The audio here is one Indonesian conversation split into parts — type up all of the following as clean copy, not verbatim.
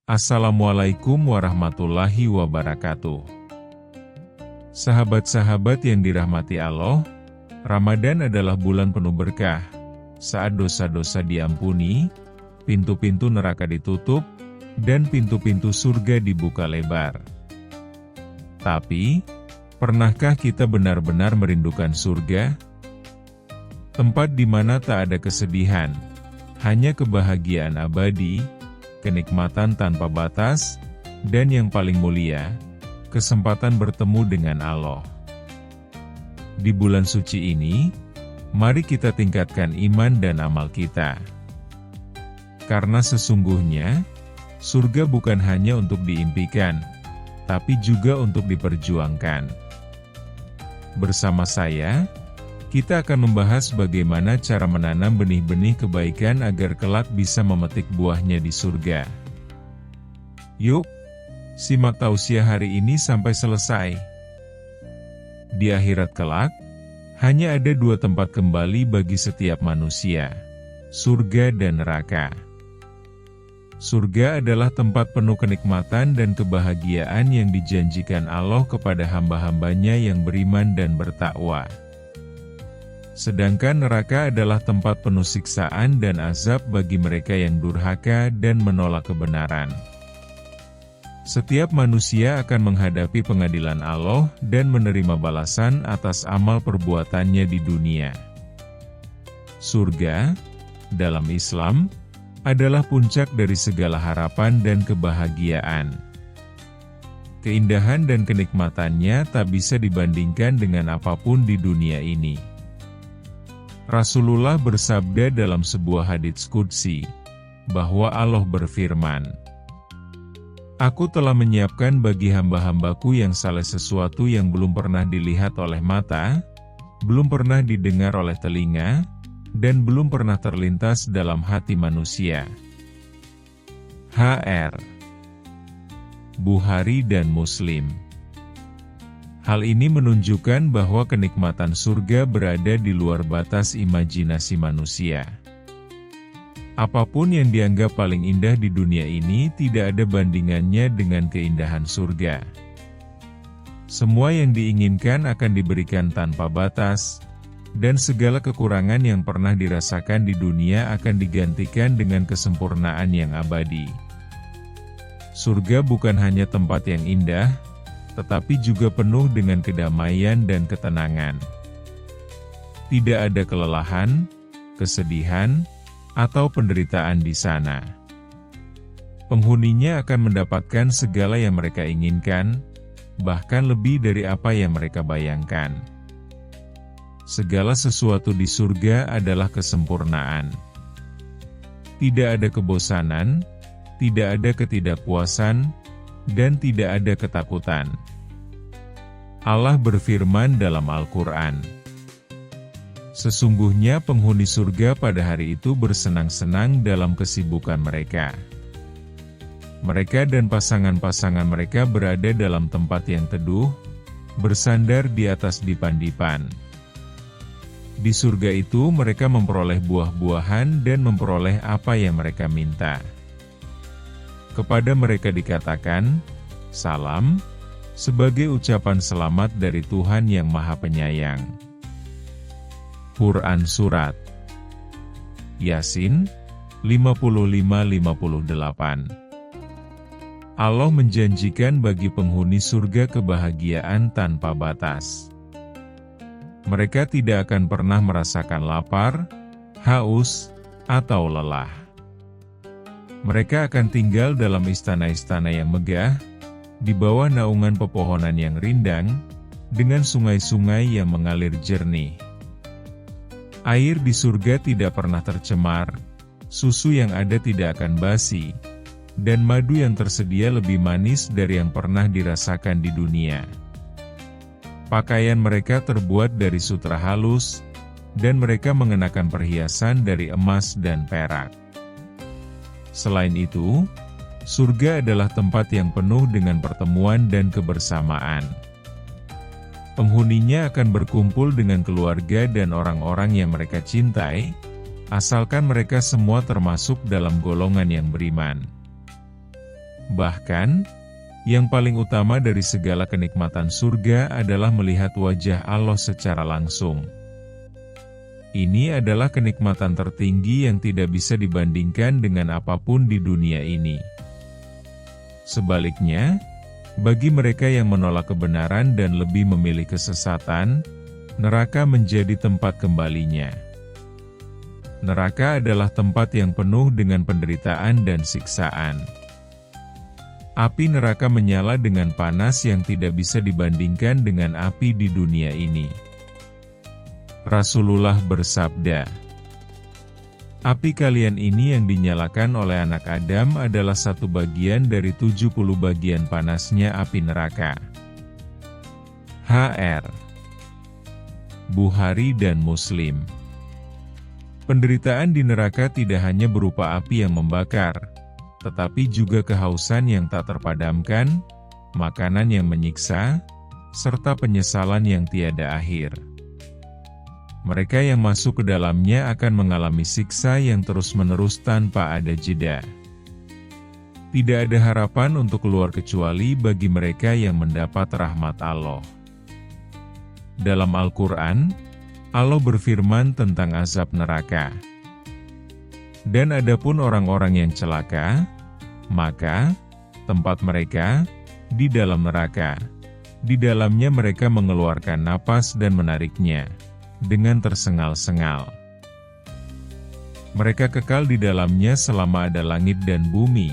Assalamualaikum warahmatullahi wabarakatuh. Sahabat-sahabat yang dirahmati Allah, Ramadan adalah bulan penuh berkah, saat dosa-dosa diampuni, pintu-pintu neraka ditutup, dan pintu-pintu surga dibuka lebar. Tapi, pernahkah kita benar-benar merindukan surga? Tempat di mana tak ada kesedihan, hanya kebahagiaan abadi, kenikmatan tanpa batas, dan yang paling mulia, kesempatan bertemu dengan Allah. Di bulan suci ini, mari kita tingkatkan iman dan amal kita. Karena sesungguhnya, surga bukan hanya untuk diimpikan, tapi juga untuk diperjuangkan. Bersama saya, kita akan membahas bagaimana cara menanam benih-benih kebaikan agar kelak bisa memetik buahnya di surga. Yuk, simak tausiah hari ini sampai selesai. Di akhirat kelak, hanya ada dua tempat kembali bagi setiap manusia, surga dan neraka. Surga adalah tempat penuh kenikmatan dan kebahagiaan yang dijanjikan Allah kepada hamba-hambanya yang beriman dan bertakwa. Sedangkan neraka adalah tempat penuh siksaan dan azab bagi mereka yang durhaka dan menolak kebenaran. Setiap manusia akan menghadapi pengadilan Allah dan menerima balasan atas amal perbuatannya di dunia. Surga, dalam Islam, adalah puncak dari segala harapan dan kebahagiaan. Keindahan dan kenikmatannya tak bisa dibandingkan dengan apapun di dunia ini. Rasulullah bersabda dalam sebuah hadits qudsi, bahwa Allah berfirman, "Aku telah menyiapkan bagi hamba-hambaku yang saleh sesuatu yang belum pernah dilihat oleh mata, belum pernah didengar oleh telinga, dan belum pernah terlintas dalam hati manusia." Hr. Bukhari dan Muslim. Hal ini menunjukkan bahwa kenikmatan surga berada di luar batas imajinasi manusia. Apapun yang dianggap paling indah di dunia ini tidak ada bandingannya dengan keindahan surga. Semua yang diinginkan akan diberikan tanpa batas, dan segala kekurangan yang pernah dirasakan di dunia akan digantikan dengan kesempurnaan yang abadi. Surga bukan hanya tempat yang indah, tetapi juga penuh dengan kedamaian dan ketenangan. Tidak ada kelelahan, kesedihan, atau penderitaan di sana. Penghuninya akan mendapatkan segala yang mereka inginkan, bahkan lebih dari apa yang mereka bayangkan. Segala sesuatu di surga adalah kesempurnaan. Tidak ada kebosanan, tidak ada ketidakpuasan, dan tidak ada ketakutan. Allah berfirman dalam Al-Quran, "Sesungguhnya penghuni surga pada hari itu bersenang-senang dalam kesibukan mereka. Mereka dan pasangan-pasangan mereka berada dalam tempat yang teduh, bersandar di atas dipan-dipan. Di surga itu mereka memperoleh buah-buahan dan memperoleh apa yang mereka minta. Kepada mereka dikatakan, 'Salam,' sebagai ucapan selamat dari Tuhan yang Maha Penyayang." Quran Surat Yasin 55-58. Allah menjanjikan bagi penghuni surga kebahagiaan tanpa batas. Mereka tidak akan pernah merasakan lapar, haus, atau lelah. Mereka akan tinggal dalam istana-istana yang megah, di bawah naungan pepohonan yang rindang, dengan sungai-sungai yang mengalir jernih. Air di surga tidak pernah tercemar, susu yang ada tidak akan basi, dan madu yang tersedia lebih manis dari yang pernah dirasakan di dunia. Pakaian mereka terbuat dari sutra halus, dan mereka mengenakan perhiasan dari emas dan perak. Selain itu, surga adalah tempat yang penuh dengan pertemuan dan kebersamaan. Penghuninya akan berkumpul dengan keluarga dan orang-orang yang mereka cintai, asalkan mereka semua termasuk dalam golongan yang beriman. Bahkan, yang paling utama dari segala kenikmatan surga adalah melihat wajah Allah secara langsung. Ini adalah kenikmatan tertinggi yang tidak bisa dibandingkan dengan apapun di dunia ini. Sebaliknya, bagi mereka yang menolak kebenaran dan lebih memilih kesesatan, neraka menjadi tempat kembalinya. Neraka adalah tempat yang penuh dengan penderitaan dan siksaan. Api neraka menyala dengan panas yang tidak bisa dibandingkan dengan api di dunia ini. Rasulullah bersabda, "Api kalian ini yang dinyalakan oleh anak Adam adalah satu bagian dari 70 bagian panasnya api neraka." Hr. Bukhari dan Muslim. Penderitaan di neraka tidak hanya berupa api yang membakar, tetapi juga kehausan yang tak terpadamkan, makanan yang menyiksa, serta penyesalan yang tiada akhir. Mereka yang masuk ke dalamnya akan mengalami siksa yang terus-menerus tanpa ada jeda. Tidak ada harapan untuk keluar kecuali bagi mereka yang mendapat rahmat Allah. Dalam Al-Quran, Allah berfirman tentang azab neraka. Dan adapun orang-orang yang celaka, maka tempat mereka di dalam neraka. Di dalamnya mereka mengeluarkan napas dan menariknya dengan tersengal-sengal. Mereka kekal di dalamnya selama ada langit dan bumi,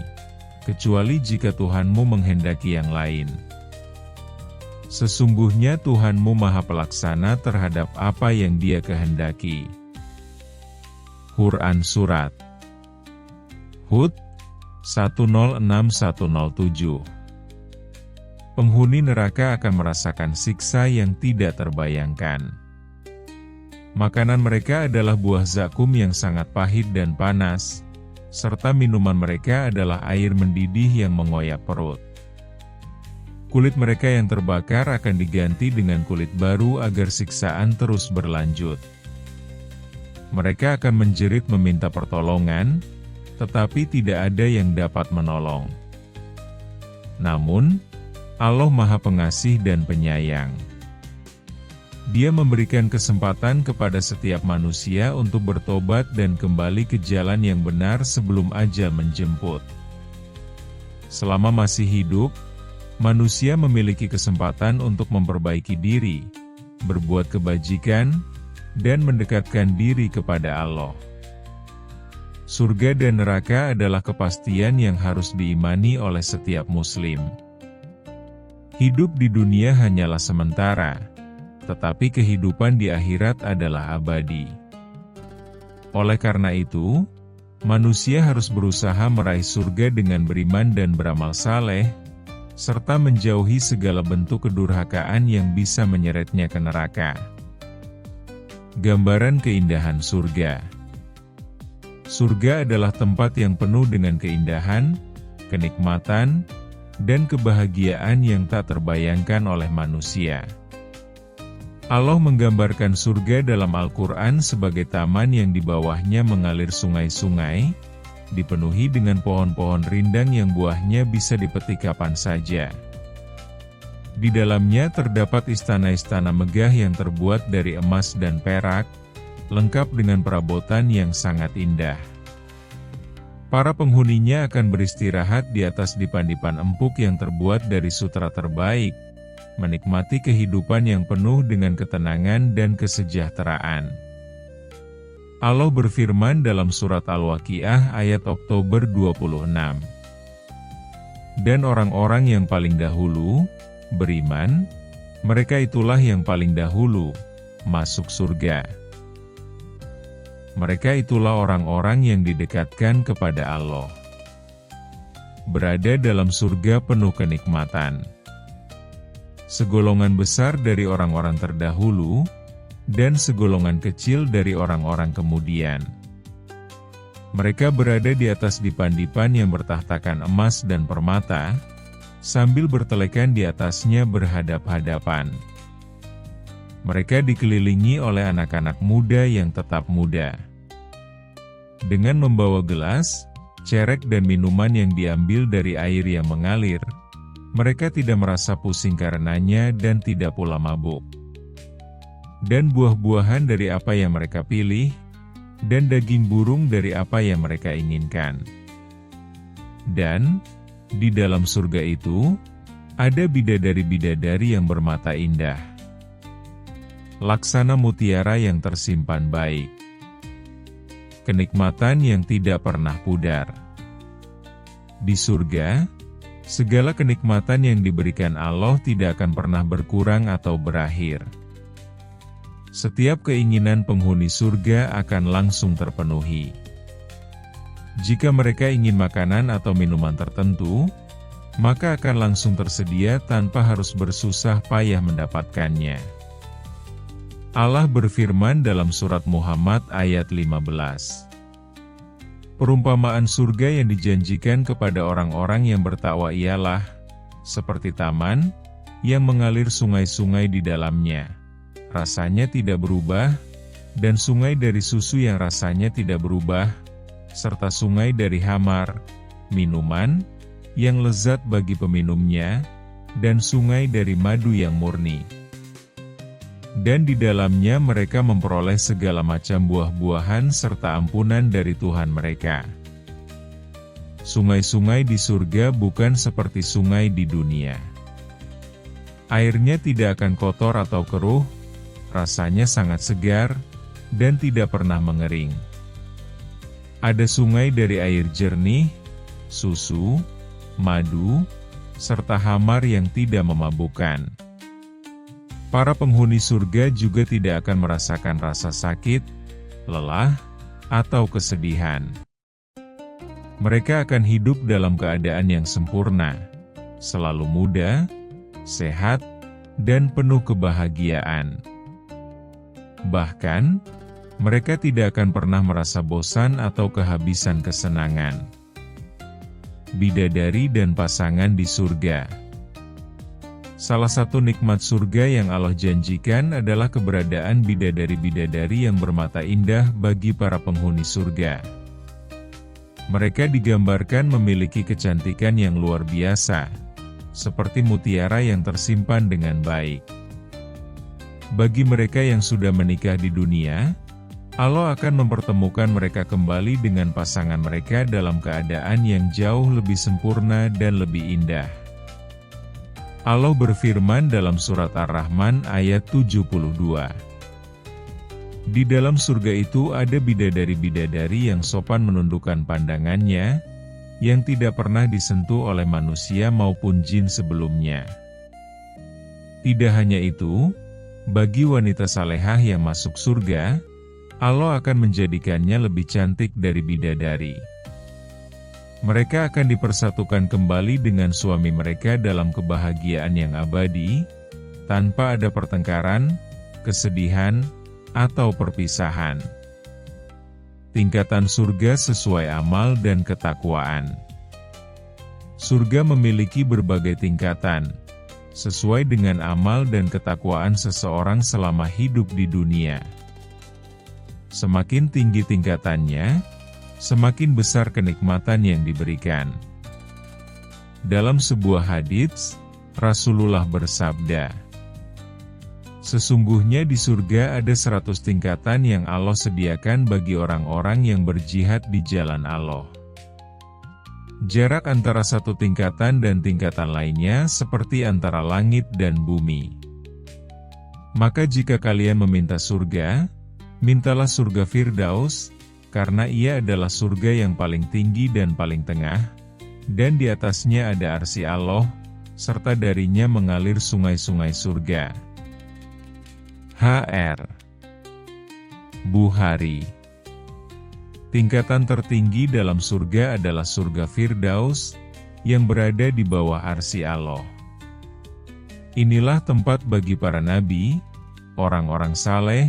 kecuali jika Tuhanmu menghendaki yang lain. Sesungguhnya Tuhanmu Maha Pelaksana terhadap apa yang Dia kehendaki. Quran Surat Hud 106-107. Penghuni neraka akan merasakan siksa yang tidak terbayangkan. Makanan mereka adalah buah zakum yang sangat pahit dan panas, serta minuman mereka adalah air mendidih yang mengoyak perut. Kulit mereka yang terbakar akan diganti dengan kulit baru agar siksaan terus berlanjut. Mereka akan menjerit meminta pertolongan, tetapi tidak ada yang dapat menolong. Namun, Allah Maha Pengasih dan Penyayang. Dia memberikan kesempatan kepada setiap manusia untuk bertobat dan kembali ke jalan yang benar sebelum ajal menjemput. Selama masih hidup, manusia memiliki kesempatan untuk memperbaiki diri, berbuat kebajikan, dan mendekatkan diri kepada Allah. Surga dan neraka adalah kepastian yang harus diimani oleh setiap muslim. Hidup di dunia hanyalah sementara, tetapi kehidupan di akhirat adalah abadi. Oleh karena itu, manusia harus berusaha meraih surga dengan beriman dan beramal saleh, serta menjauhi segala bentuk kedurhakaan yang bisa menyeretnya ke neraka. Gambaran keindahan surga. Surga adalah tempat yang penuh dengan keindahan, kenikmatan, dan kebahagiaan yang tak terbayangkan oleh manusia. Allah menggambarkan surga dalam Al-Quran sebagai taman yang di bawahnya mengalir sungai-sungai, dipenuhi dengan pohon-pohon rindang yang buahnya bisa dipetik kapan saja. Di dalamnya terdapat istana-istana megah yang terbuat dari emas dan perak, lengkap dengan perabotan yang sangat indah. Para penghuninya akan beristirahat di atas dipan-dipan empuk yang terbuat dari sutra terbaik, menikmati kehidupan yang penuh dengan ketenangan dan kesejahteraan. Allah berfirman dalam surat Al-Waqiah ayat Oktober 26. Dan orang-orang yang paling dahulu beriman, mereka itulah yang paling dahulu masuk surga. Mereka itulah orang-orang yang didekatkan kepada Allah, berada dalam surga penuh kenikmatan. Segolongan besar dari orang-orang terdahulu, dan segolongan kecil dari orang-orang kemudian. Mereka berada di atas dipan-dipan yang bertahtakan emas dan permata, sambil bertelekan di atasnya berhadap-hadapan. Mereka dikelilingi oleh anak-anak muda yang tetap muda. Dengan membawa gelas, cerek dan minuman yang diambil dari air yang mengalir, mereka tidak merasa pusing karenanya dan tidak pula mabuk. Dan buah-buahan dari apa yang mereka pilih, dan daging burung dari apa yang mereka inginkan. Dan, di dalam surga itu, ada bidadari-bidadari yang bermata indah, laksana mutiara yang tersimpan baik. Kenikmatan yang tidak pernah pudar. Di surga, segala kenikmatan yang diberikan Allah tidak akan pernah berkurang atau berakhir. Setiap keinginan penghuni surga akan langsung terpenuhi. Jika mereka ingin makanan atau minuman tertentu, maka akan langsung tersedia tanpa harus bersusah payah mendapatkannya. Allah berfirman dalam surat Muhammad ayat 15. Perumpamaan surga yang dijanjikan kepada orang-orang yang bertakwa ialah seperti taman yang mengalir sungai-sungai di dalamnya. Rasanya tidak berubah, dan sungai dari susu yang rasanya tidak berubah, serta sungai dari hamar, minuman, yang lezat bagi peminumnya, dan sungai dari madu yang murni. Dan di dalamnya mereka memperoleh segala macam buah-buahan serta ampunan dari Tuhan mereka. Sungai-sungai di surga bukan seperti sungai di dunia. Airnya tidak akan kotor atau keruh, rasanya sangat segar, dan tidak pernah mengering. Ada sungai dari air jernih, susu, madu, serta hamar yang tidak memabukkan. Para penghuni surga juga tidak akan merasakan rasa sakit, lelah, atau kesedihan. Mereka akan hidup dalam keadaan yang sempurna, selalu muda, sehat, dan penuh kebahagiaan. Bahkan, mereka tidak akan pernah merasa bosan atau kehabisan kesenangan. Bidadari dan pasangan di surga. Salah satu nikmat surga yang Allah janjikan adalah keberadaan bidadari-bidadari yang bermata indah bagi para penghuni surga. Mereka digambarkan memiliki kecantikan yang luar biasa, seperti mutiara yang tersimpan dengan baik. Bagi mereka yang sudah menikah di dunia, Allah akan mempertemukan mereka kembali dengan pasangan mereka dalam keadaan yang jauh lebih sempurna dan lebih indah. Allah berfirman dalam surat Ar-Rahman ayat 72. Di dalam surga itu ada bidadari-bidadari yang sopan menundukkan pandangannya, yang tidak pernah disentuh oleh manusia maupun jin sebelumnya. Tidak hanya itu, bagi wanita salehah yang masuk surga, Allah akan menjadikannya lebih cantik dari bidadari. Mereka akan dipersatukan kembali dengan suami mereka dalam kebahagiaan yang abadi, tanpa ada pertengkaran, kesedihan, atau perpisahan. Tingkatan surga sesuai amal dan ketakwaan. Surga memiliki berbagai tingkatan, sesuai dengan amal dan ketakwaan seseorang selama hidup di dunia. Semakin tinggi tingkatannya, semakin besar kenikmatan yang diberikan. Dalam sebuah hadits, Rasulullah bersabda, "Sesungguhnya di surga ada 100 tingkatan yang Allah sediakan bagi orang-orang yang berjihad di jalan Allah. Jarak antara satu tingkatan dan tingkatan lainnya seperti antara langit dan bumi. Maka jika kalian meminta surga, mintalah surga Firdaus, karena ia adalah surga yang paling tinggi dan paling tengah, dan di atasnya ada arsy Allah, serta darinya mengalir sungai-sungai surga." H.R. Bukhari. Tingkatan tertinggi dalam surga adalah surga Firdaus, yang berada di bawah arsy Allah. Inilah tempat bagi para nabi, orang-orang saleh,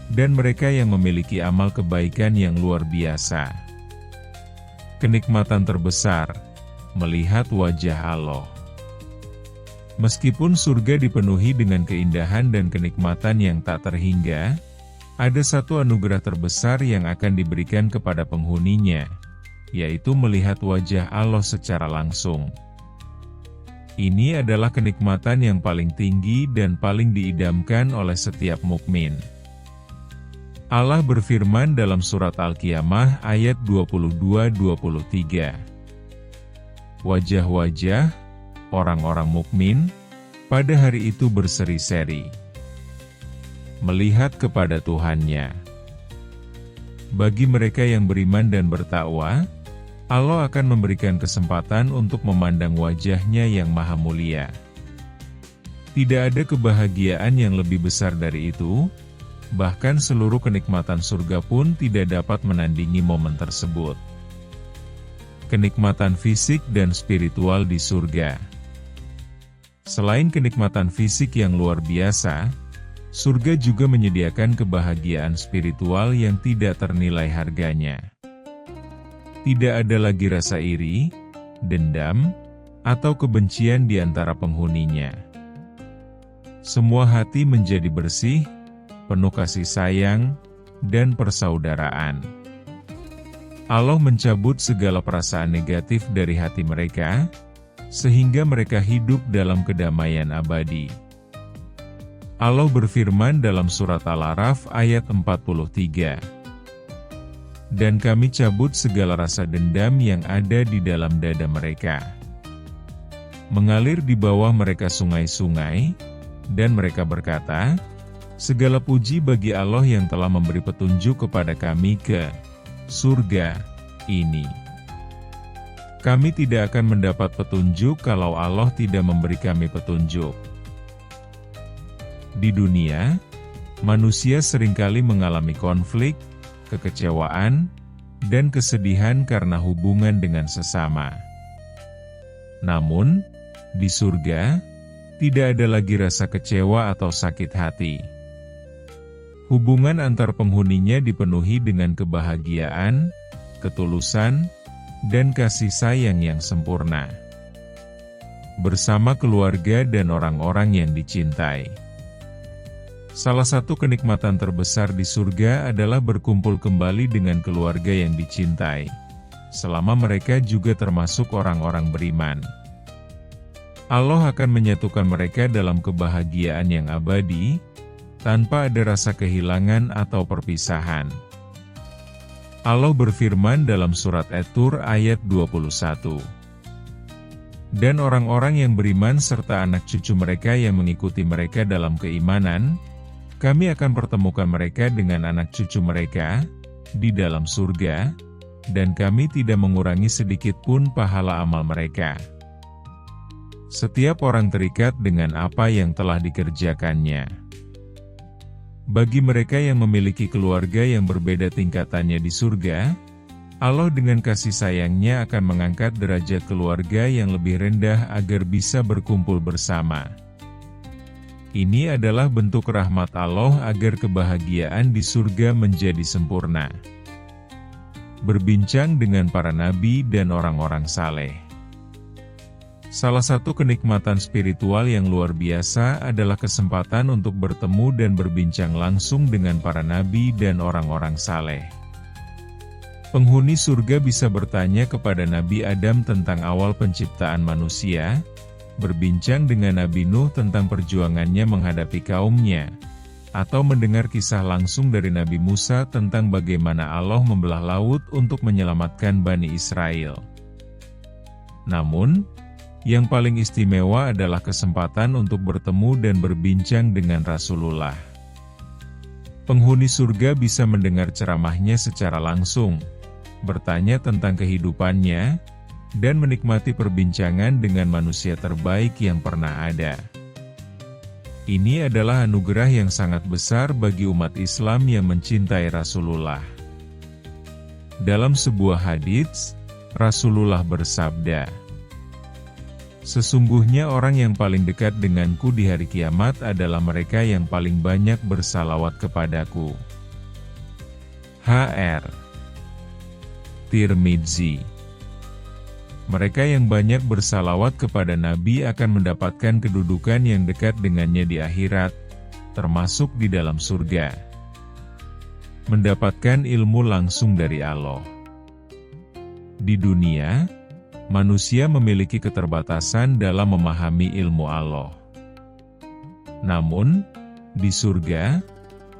dan mereka yang memiliki amal kebaikan yang luar biasa. Kenikmatan terbesar, melihat wajah Allah. Meskipun surga dipenuhi dengan keindahan dan kenikmatan yang tak terhingga, ada satu anugerah terbesar yang akan diberikan kepada penghuninya, yaitu melihat wajah Allah secara langsung. Ini adalah kenikmatan yang paling tinggi dan paling diidamkan oleh setiap mukmin. Allah berfirman dalam surat Al-Qiyamah ayat 22-23. Wajah-wajah orang-orang mukmin pada hari itu berseri-seri, melihat kepada Tuhannya. Bagi mereka yang beriman dan bertakwa, Allah akan memberikan kesempatan untuk memandang wajah-Nya yang maha mulia. Tidak ada kebahagiaan yang lebih besar dari itu, bahkan seluruh kenikmatan surga pun tidak dapat menandingi momen tersebut. Kenikmatan fisik dan spiritual di surga. Selain kenikmatan fisik yang luar biasa, surga juga menyediakan kebahagiaan spiritual yang tidak ternilai harganya. Tidak ada lagi rasa iri, dendam, atau kebencian di antara penghuninya. Semua hati menjadi bersih, penuh kasih sayang, dan persaudaraan. Allah mencabut segala perasaan negatif dari hati mereka, sehingga mereka hidup dalam kedamaian abadi. Allah berfirman dalam surat Al-A'raf ayat 43. Dan kami cabut segala rasa dendam yang ada di dalam dada mereka. Mengalir di bawah mereka sungai-sungai, dan mereka berkata, segala puji bagi Allah yang telah memberi petunjuk kepada kami ke surga ini. Kami tidak akan mendapat petunjuk kalau Allah tidak memberi kami petunjuk. Di dunia, manusia seringkali mengalami konflik, kekecewaan, dan kesedihan karena hubungan dengan sesama. Namun, di surga, tidak ada lagi rasa kecewa atau sakit hati. Hubungan antar penghuninya dipenuhi dengan kebahagiaan, ketulusan, dan kasih sayang yang sempurna. Bersama keluarga dan orang-orang yang dicintai. Salah satu kenikmatan terbesar di surga adalah berkumpul kembali dengan keluarga yang dicintai, selama mereka juga termasuk orang-orang beriman. Allah akan menyatukan mereka dalam kebahagiaan yang abadi, tanpa ada rasa kehilangan atau perpisahan. Allah berfirman dalam surat At-Tur ayat 21. Dan orang-orang yang beriman serta anak cucu mereka yang mengikuti mereka dalam keimanan, kami akan pertemukan mereka dengan anak cucu mereka di dalam surga, dan kami tidak mengurangi sedikit pun pahala amal mereka. Setiap orang terikat dengan apa yang telah dikerjakannya. Bagi mereka yang memiliki keluarga yang berbeda tingkatannya di surga, Allah dengan kasih sayangnya akan mengangkat derajat keluarga yang lebih rendah agar bisa berkumpul bersama. Ini adalah bentuk rahmat Allah agar kebahagiaan di surga menjadi sempurna. Berbincang dengan para nabi dan orang-orang saleh. Salah satu kenikmatan spiritual yang luar biasa adalah kesempatan untuk bertemu dan berbincang langsung dengan para nabi dan orang-orang saleh. Penghuni surga bisa bertanya kepada Nabi Adam tentang awal penciptaan manusia, berbincang dengan Nabi Nuh tentang perjuangannya menghadapi kaumnya, atau mendengar kisah langsung dari Nabi Musa tentang bagaimana Allah membelah laut untuk menyelamatkan Bani Israel. Namun, yang paling istimewa adalah kesempatan untuk bertemu dan berbincang dengan Rasulullah. Penghuni surga bisa mendengar ceramahnya secara langsung, bertanya tentang kehidupannya, dan menikmati perbincangan dengan manusia terbaik yang pernah ada. Ini adalah anugerah yang sangat besar bagi umat Islam yang mencintai Rasulullah. Dalam sebuah hadits, Rasulullah bersabda, "Sesungguhnya orang yang paling dekat denganku di hari kiamat adalah mereka yang paling banyak bersalawat kepadaku." H.R. Tirmidzi. Mereka yang banyak bersalawat kepada Nabi akan mendapatkan kedudukan yang dekat dengannya di akhirat, termasuk di dalam surga. Mendapatkan ilmu langsung dari Allah. Di dunia, manusia memiliki keterbatasan dalam memahami ilmu Allah. Namun, di surga,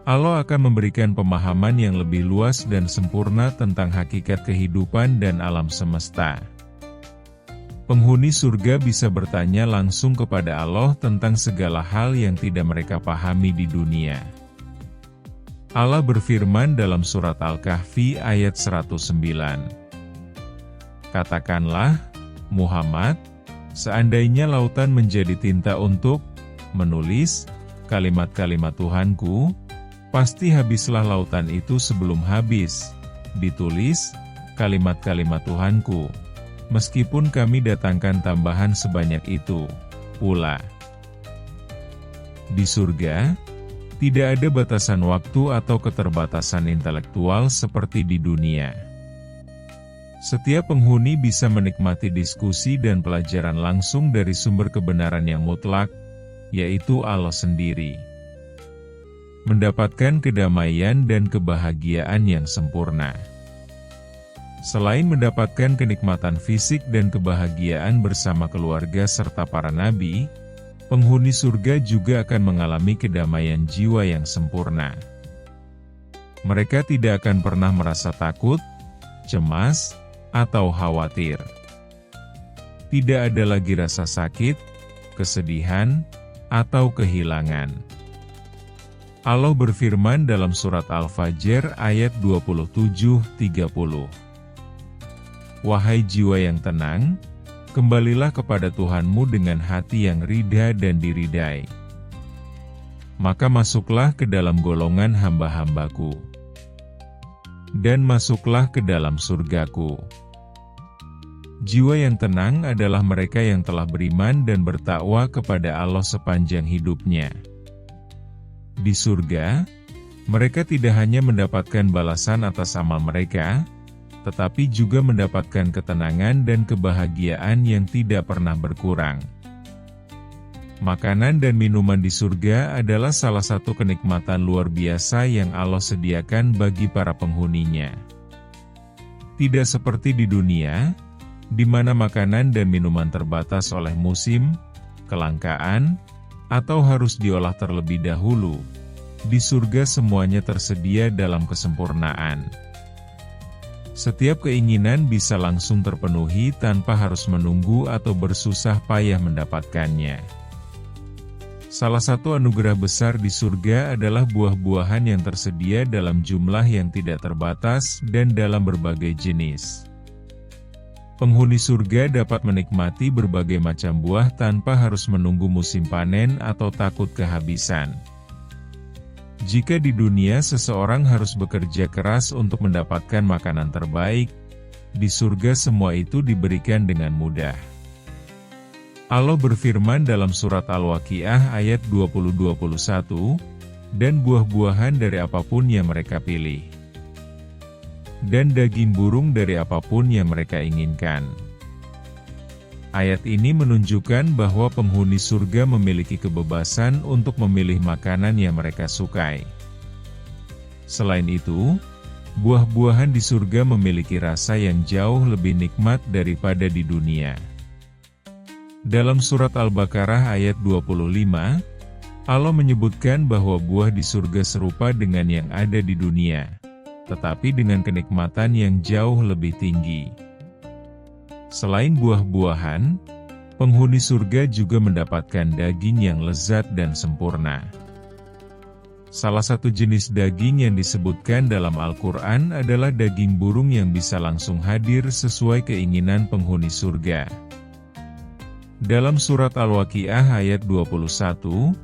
Allah akan memberikan pemahaman yang lebih luas dan sempurna tentang hakikat kehidupan dan alam semesta. Penghuni surga bisa bertanya langsung kepada Allah tentang segala hal yang tidak mereka pahami di dunia. Allah berfirman dalam surat Al-Kahfi ayat 109. Katakanlah, Muhammad, seandainya lautan menjadi tinta untuk menulis kalimat-kalimat Tuhanku, pasti habislah lautan itu sebelum habis ditulis kalimat-kalimat Tuhanku, meskipun kami datangkan tambahan sebanyak itu pula. Di surga, tidak ada batasan waktu atau keterbatasan intelektual seperti di dunia. Setiap penghuni bisa menikmati diskusi dan pelajaran langsung dari sumber kebenaran yang mutlak, yaitu Allah sendiri. Mendapatkan kedamaian dan kebahagiaan yang sempurna. Selain mendapatkan kenikmatan fisik dan kebahagiaan bersama keluarga serta para nabi, penghuni surga juga akan mengalami kedamaian jiwa yang sempurna. Mereka tidak akan pernah merasa takut, cemas, atau khawatir. Tidak ada lagi rasa sakit, kesedihan, atau kehilangan. Allah berfirman dalam surat Al-Fajr ayat 27-30. Wahai jiwa yang tenang, kembalilah kepada Tuhanmu dengan hati yang ridha dan diridai. Maka masuklah ke dalam golongan hamba-hambaku. Dan masuklah ke dalam surgaku. Jiwa yang tenang adalah mereka yang telah beriman dan bertakwa kepada Allah sepanjang hidupnya. Di surga, mereka tidak hanya mendapatkan balasan atas amal mereka, tetapi juga mendapatkan ketenangan dan kebahagiaan yang tidak pernah berkurang. Makanan dan minuman di surga adalah salah satu kenikmatan luar biasa yang Allah sediakan bagi para penghuninya. Tidak seperti di dunia, di mana makanan dan minuman terbatas oleh musim, kelangkaan, atau harus diolah terlebih dahulu. Di surga semuanya tersedia dalam kesempurnaan. Setiap keinginan bisa langsung terpenuhi tanpa harus menunggu atau bersusah payah mendapatkannya. Salah satu anugerah besar di surga adalah buah-buahan yang tersedia dalam jumlah yang tidak terbatas dan dalam berbagai jenis. Penghuni surga dapat menikmati berbagai macam buah tanpa harus menunggu musim panen atau takut kehabisan. Jika di dunia seseorang harus bekerja keras untuk mendapatkan makanan terbaik, di surga semua itu diberikan dengan mudah. Allah berfirman dalam surat Al-Waqiah ayat 20-21, dan buah-buahan dari apapun yang mereka pilih, dan daging burung dari apapun yang mereka inginkan. Ayat ini menunjukkan bahwa penghuni surga memiliki kebebasan untuk memilih makanan yang mereka sukai. Selain itu, buah-buahan di surga memiliki rasa yang jauh lebih nikmat daripada di dunia. Dalam surat Al-Baqarah ayat 25, Allah menyebutkan bahwa buah di surga serupa dengan yang ada di dunia, tetapi dengan kenikmatan yang jauh lebih tinggi. Selain buah-buahan, penghuni surga juga mendapatkan daging yang lezat dan sempurna. Salah satu jenis daging yang disebutkan dalam Al-Quran adalah daging burung yang bisa langsung hadir sesuai keinginan penghuni surga. Dalam surat Al-Waqiah ayat 21,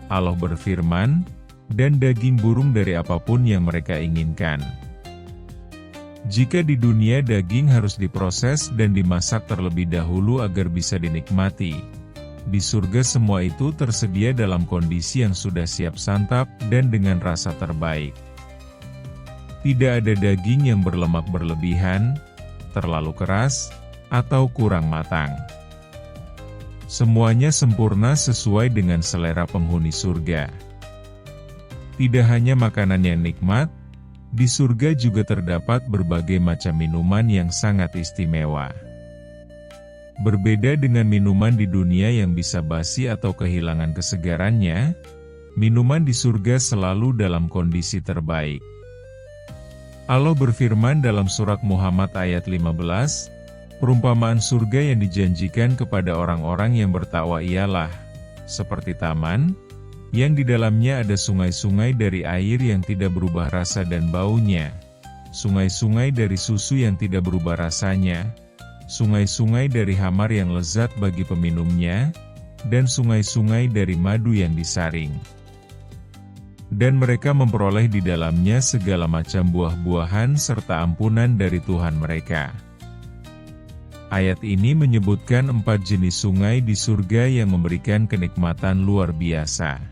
Allah berfirman, dan daging burung dari apapun yang mereka inginkan. Jika di dunia daging harus diproses dan dimasak terlebih dahulu agar bisa dinikmati, di surga semua itu tersedia dalam kondisi yang sudah siap santap dan dengan rasa terbaik. Tidak ada daging yang berlemak berlebihan, terlalu keras, atau kurang matang. Semuanya sempurna sesuai dengan selera penghuni surga. Tidak hanya makanan yang nikmat, Di surga juga terdapat berbagai macam minuman yang sangat istimewa. Berbeda dengan minuman di dunia yang bisa basi atau kehilangan kesegarannya, minuman di surga selalu dalam kondisi terbaik. Allah berfirman dalam surat Muhammad ayat 15, perumpamaan surga yang dijanjikan kepada orang-orang yang bertakwa ialah seperti taman, yang di dalamnya ada sungai-sungai dari air yang tidak berubah rasa dan baunya, sungai-sungai dari susu yang tidak berubah rasanya, sungai-sungai dari khamar yang lezat bagi peminumnya, dan sungai-sungai dari madu yang disaring. Dan mereka memperoleh di dalamnya segala macam buah-buahan serta ampunan dari Tuhan mereka. Ayat ini menyebutkan 4 jenis sungai di surga yang memberikan kenikmatan luar biasa.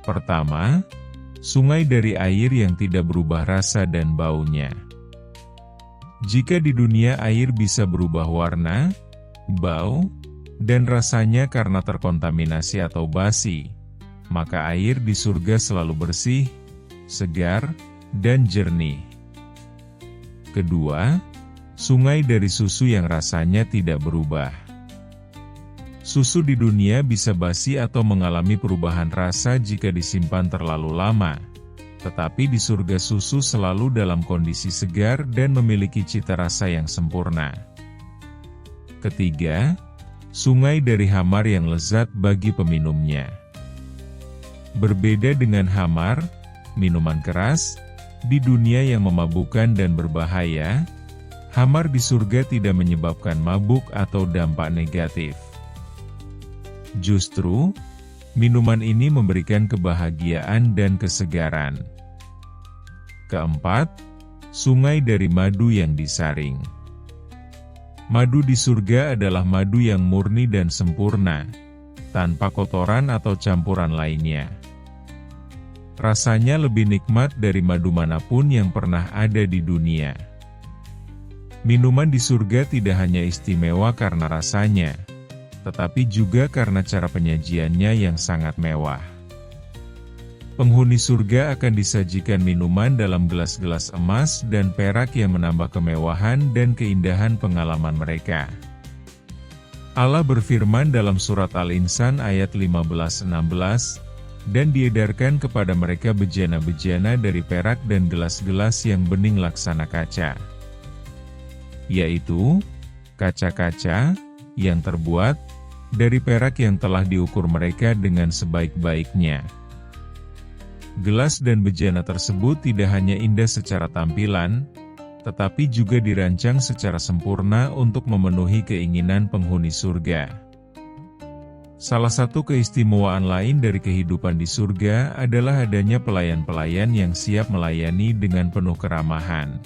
Pertama, sungai dari air yang tidak berubah rasa dan baunya. Jika di dunia air bisa berubah warna, bau, dan rasanya karena terkontaminasi atau basi, maka air di surga selalu bersih, segar, dan jernih. Kedua, sungai dari susu yang rasanya tidak berubah. Susu di dunia bisa basi atau mengalami perubahan rasa jika disimpan terlalu lama. Tetapi di surga susu selalu dalam kondisi segar dan memiliki cita rasa yang sempurna. Ketiga, sungai dari khamar yang lezat bagi peminumnya. Berbeda dengan khamar, minuman keras, di dunia yang memabukkan dan berbahaya, khamar di surga tidak menyebabkan mabuk atau dampak negatif. Justru, minuman ini memberikan kebahagiaan dan kesegaran. Keempat, sungai dari madu yang disaring. Madu di surga adalah madu yang murni dan sempurna, tanpa kotoran atau campuran lainnya. Rasanya lebih nikmat dari madu manapun yang pernah ada di dunia. Minuman di surga tidak hanya istimewa karena rasanya, tetapi juga karena cara penyajiannya yang sangat mewah. Penghuni surga akan disajikan minuman dalam gelas-gelas emas dan perak yang menambah kemewahan dan keindahan pengalaman mereka. Allah berfirman dalam surat Al-Insan ayat 15-16, dan diedarkan kepada mereka bejana-bejana dari perak dan gelas-gelas yang bening laksana kaca, yaitu kaca-kaca yang terbuat dari perak yang telah diukur mereka dengan sebaik-baiknya. Gelas dan bejana tersebut tidak hanya indah secara tampilan, tetapi juga dirancang secara sempurna untuk memenuhi keinginan penghuni surga. Salah satu keistimewaan lain dari kehidupan di surga adalah adanya pelayan-pelayan yang siap melayani dengan penuh keramahan.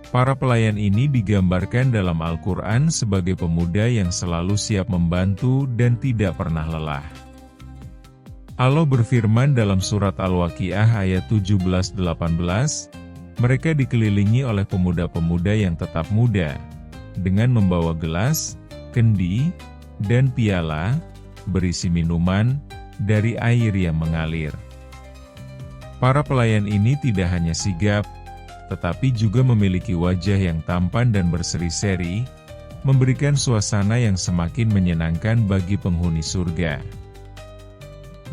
Para pelayan ini digambarkan dalam Al-Quran sebagai pemuda yang selalu siap membantu dan tidak pernah lelah. Allah berfirman dalam surat Al-Waqiah ayat 17-18, mereka dikelilingi oleh pemuda-pemuda yang tetap muda, dengan membawa gelas, kendi, dan piala, berisi minuman, dari air yang mengalir. Para pelayan ini tidak hanya sigap, tetapi juga memiliki wajah yang tampan dan berseri-seri, memberikan suasana yang semakin menyenangkan bagi penghuni surga.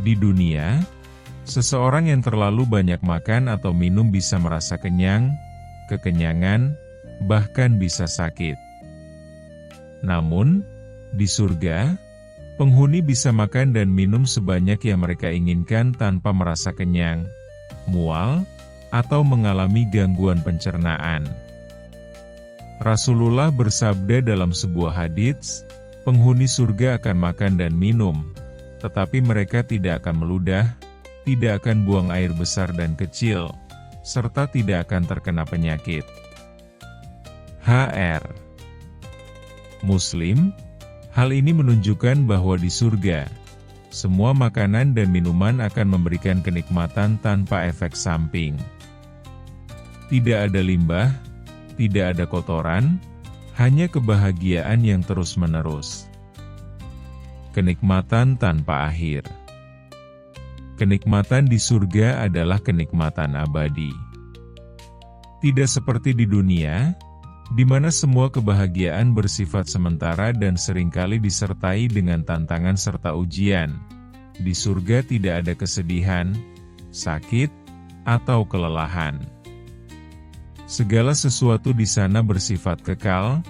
Di dunia, seseorang yang terlalu banyak makan atau minum bisa merasa kenyang, kekenyangan, bahkan bisa sakit. Namun, di surga, penghuni bisa makan dan minum sebanyak yang mereka inginkan tanpa merasa kenyang, mual, atau mengalami gangguan pencernaan. Rasulullah bersabda dalam sebuah hadits, penghuni surga akan makan dan minum, tetapi mereka tidak akan meludah, tidak akan buang air besar dan kecil, serta tidak akan terkena penyakit. HR Muslim, hal ini menunjukkan bahwa di surga, semua makanan dan minuman akan memberikan kenikmatan tanpa efek samping. Tidak ada limbah, tidak ada kotoran, hanya kebahagiaan yang terus-menerus. Kenikmatan tanpa akhir. Kenikmatan di surga adalah kenikmatan abadi. Tidak seperti di dunia, di mana semua kebahagiaan bersifat sementara dan seringkali disertai dengan tantangan serta ujian. Di surga tidak ada kesedihan, sakit, atau kelelahan. Segala sesuatu di sana bersifat kekal,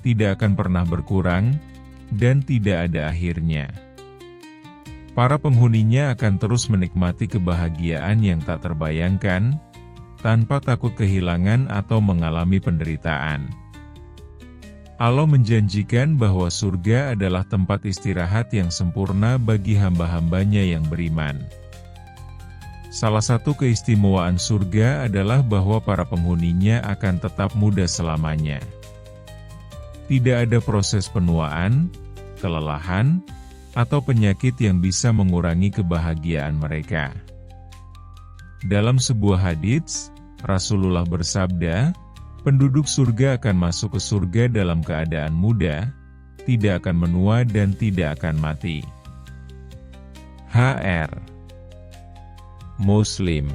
tidak akan pernah berkurang, dan tidak ada akhirnya. Para penghuninya akan terus menikmati kebahagiaan yang tak terbayangkan, tanpa takut kehilangan atau mengalami penderitaan. Allah menjanjikan bahwa surga adalah tempat istirahat yang sempurna bagi hamba-hambanya yang beriman. Salah satu keistimewaan surga adalah bahwa para penghuninya akan tetap muda selamanya. Tidak ada proses penuaan, kelelahan, atau penyakit yang bisa mengurangi kebahagiaan mereka. Dalam sebuah hadits, Rasulullah bersabda, penduduk surga akan masuk ke surga dalam keadaan muda, tidak akan menua dan tidak akan mati. Hr. Muslim.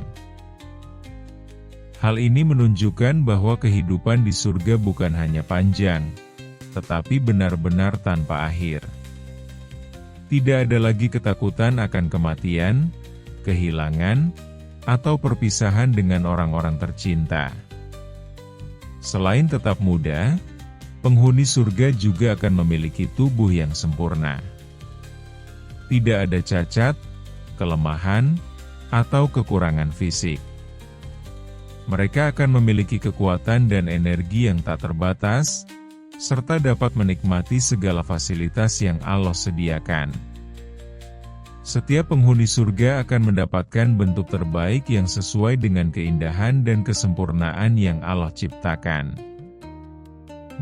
Hal ini menunjukkan bahwa kehidupan di surga bukan hanya panjang, tetapi benar-benar tanpa akhir. Tidak ada lagi ketakutan akan kematian, kehilangan, atau perpisahan dengan orang-orang tercinta. Selain tetap muda, penghuni surga juga akan memiliki tubuh yang sempurna. Tidak ada cacat, kelemahan, atau kekurangan fisik. Mereka akan memiliki kekuatan dan energi yang tak terbatas, serta dapat menikmati segala fasilitas yang Allah sediakan. Setiap penghuni surga akan mendapatkan bentuk terbaik yang sesuai dengan keindahan dan kesempurnaan yang Allah ciptakan.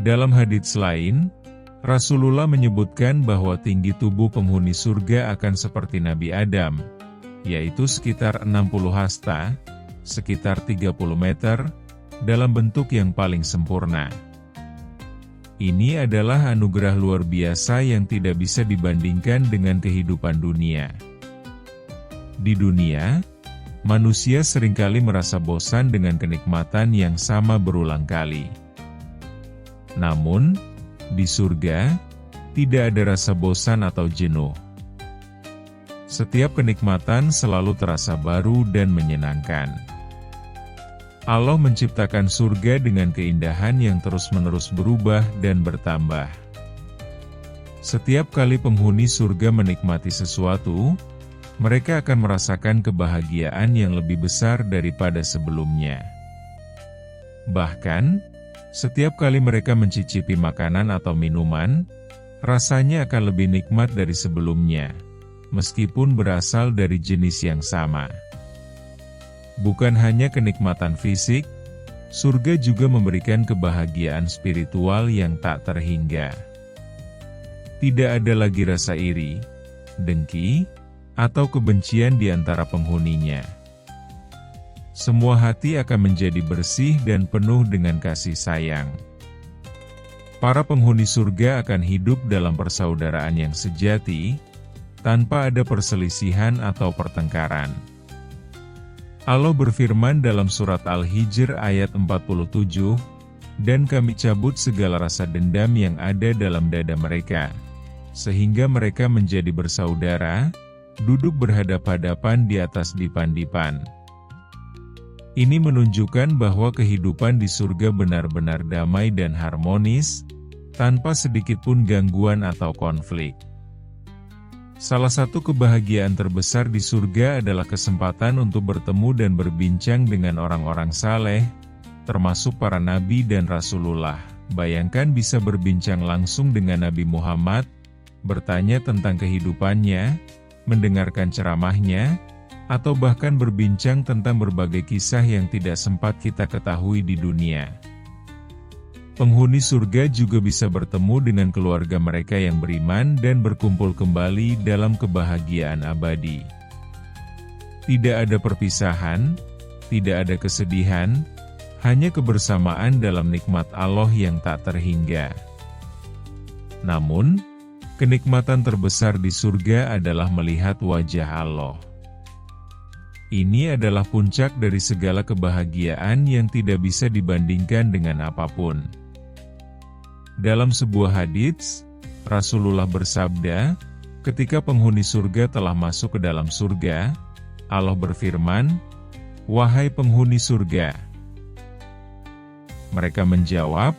Dalam hadits lain, Rasulullah menyebutkan bahwa tinggi tubuh penghuni surga akan seperti Nabi Adam, yaitu sekitar 60 hasta, sekitar 30 meter, dalam bentuk yang paling sempurna. Ini adalah anugerah luar biasa yang tidak bisa dibandingkan dengan kehidupan dunia. Di dunia, manusia seringkali merasa bosan dengan kenikmatan yang sama berulang kali. Namun, di surga, tidak ada rasa bosan atau jenuh. Setiap kenikmatan selalu terasa baru dan menyenangkan. Allah menciptakan surga dengan keindahan yang terus-menerus berubah dan bertambah. Setiap kali penghuni surga menikmati sesuatu, mereka akan merasakan kebahagiaan yang lebih besar daripada sebelumnya. Bahkan, setiap kali mereka mencicipi makanan atau minuman, rasanya akan lebih nikmat dari sebelumnya, meskipun berasal dari jenis yang sama. Bukan hanya kenikmatan fisik, surga juga memberikan kebahagiaan spiritual yang tak terhingga. Tidak ada lagi rasa iri, dengki, atau kebencian di antara penghuninya. Semua hati akan menjadi bersih dan penuh dengan kasih sayang. Para penghuni surga akan hidup dalam persaudaraan yang sejati, tanpa ada perselisihan atau pertengkaran. Allah berfirman dalam surat Al-Hijr ayat 47, "Dan kami cabut segala rasa dendam yang ada dalam dada mereka, sehingga mereka menjadi bersaudara, duduk berhadap-hadapan di atas dipan-dipan." Ini menunjukkan bahwa kehidupan di surga benar-benar damai dan harmonis, tanpa sedikitpun gangguan atau konflik. Salah satu kebahagiaan terbesar di surga adalah kesempatan untuk bertemu dan berbincang dengan orang-orang saleh, termasuk para nabi dan Rasulullah. Bayangkan bisa berbincang langsung dengan Nabi Muhammad, bertanya tentang kehidupannya, mendengarkan ceramahnya, atau bahkan berbincang tentang berbagai kisah yang tidak sempat kita ketahui di dunia. Penghuni surga juga bisa bertemu dengan keluarga mereka yang beriman dan berkumpul kembali dalam kebahagiaan abadi. Tidak ada perpisahan, tidak ada kesedihan, hanya kebersamaan dalam nikmat Allah yang tak terhingga. Namun, kenikmatan terbesar di surga adalah melihat wajah Allah. Ini adalah puncak dari segala kebahagiaan yang tidak bisa dibandingkan dengan apapun. Dalam sebuah hadits, Rasulullah bersabda, ketika penghuni surga telah masuk ke dalam surga, Allah berfirman, "Wahai penghuni surga." Mereka menjawab,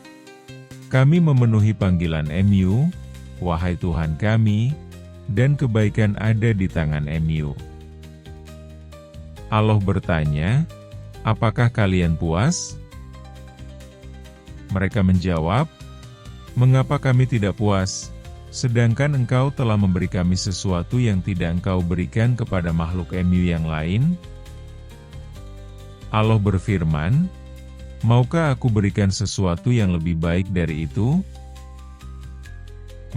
"Kami memenuhi panggilan MU, wahai Tuhan kami, dan kebaikan ada di tangan MU." Allah bertanya, "Apakah kalian puas?" Mereka menjawab, "Mengapa kami tidak puas, sedangkan Engkau telah memberi kami sesuatu yang tidak Engkau berikan kepada makhluk MU yang lain?" Allah berfirman, "Maukah aku berikan sesuatu yang lebih baik dari itu?"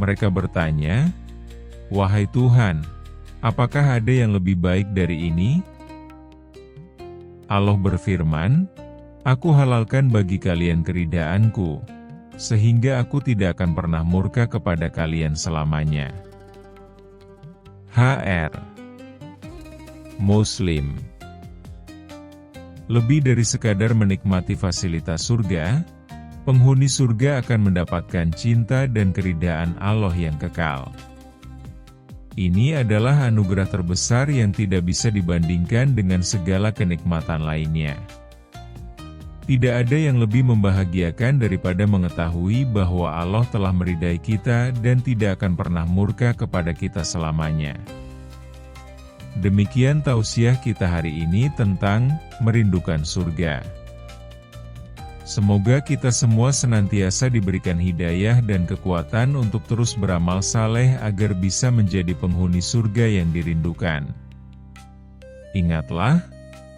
Mereka bertanya, "Wahai Tuhan, apakah ada yang lebih baik dari ini?" Allah berfirman, "Aku halalkan bagi kalian keridhaanku, sehingga aku tidak akan pernah murka kepada kalian selamanya." HR Muslim. Lebih dari sekadar menikmati fasilitas surga, penghuni surga akan mendapatkan cinta dan keridhaan Allah yang kekal. Ini adalah anugerah terbesar yang tidak bisa dibandingkan dengan segala kenikmatan lainnya. Tidak ada yang lebih membahagiakan daripada mengetahui bahwa Allah telah meridai kita dan tidak akan pernah murka kepada kita selamanya. Demikian tausiah kita hari ini tentang merindukan surga. Semoga kita semua senantiasa diberikan hidayah dan kekuatan untuk terus beramal saleh agar bisa menjadi penghuni surga yang dirindukan. Ingatlah,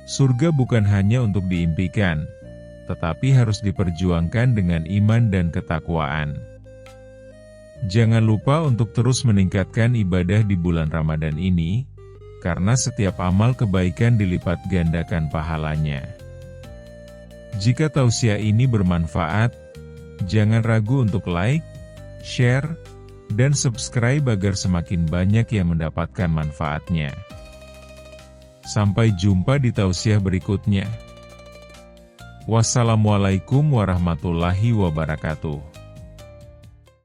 surga bukan hanya untuk diimpikan, tetapi harus diperjuangkan dengan iman dan ketakwaan. Jangan lupa untuk terus meningkatkan ibadah di bulan Ramadan ini, karena setiap amal kebaikan dilipat gandakan pahalanya. Jika tausiah ini bermanfaat, jangan ragu untuk like, share, dan subscribe agar semakin banyak yang mendapatkan manfaatnya. Sampai jumpa di tausiah berikutnya. Wassalamualaikum warahmatullahi wabarakatuh.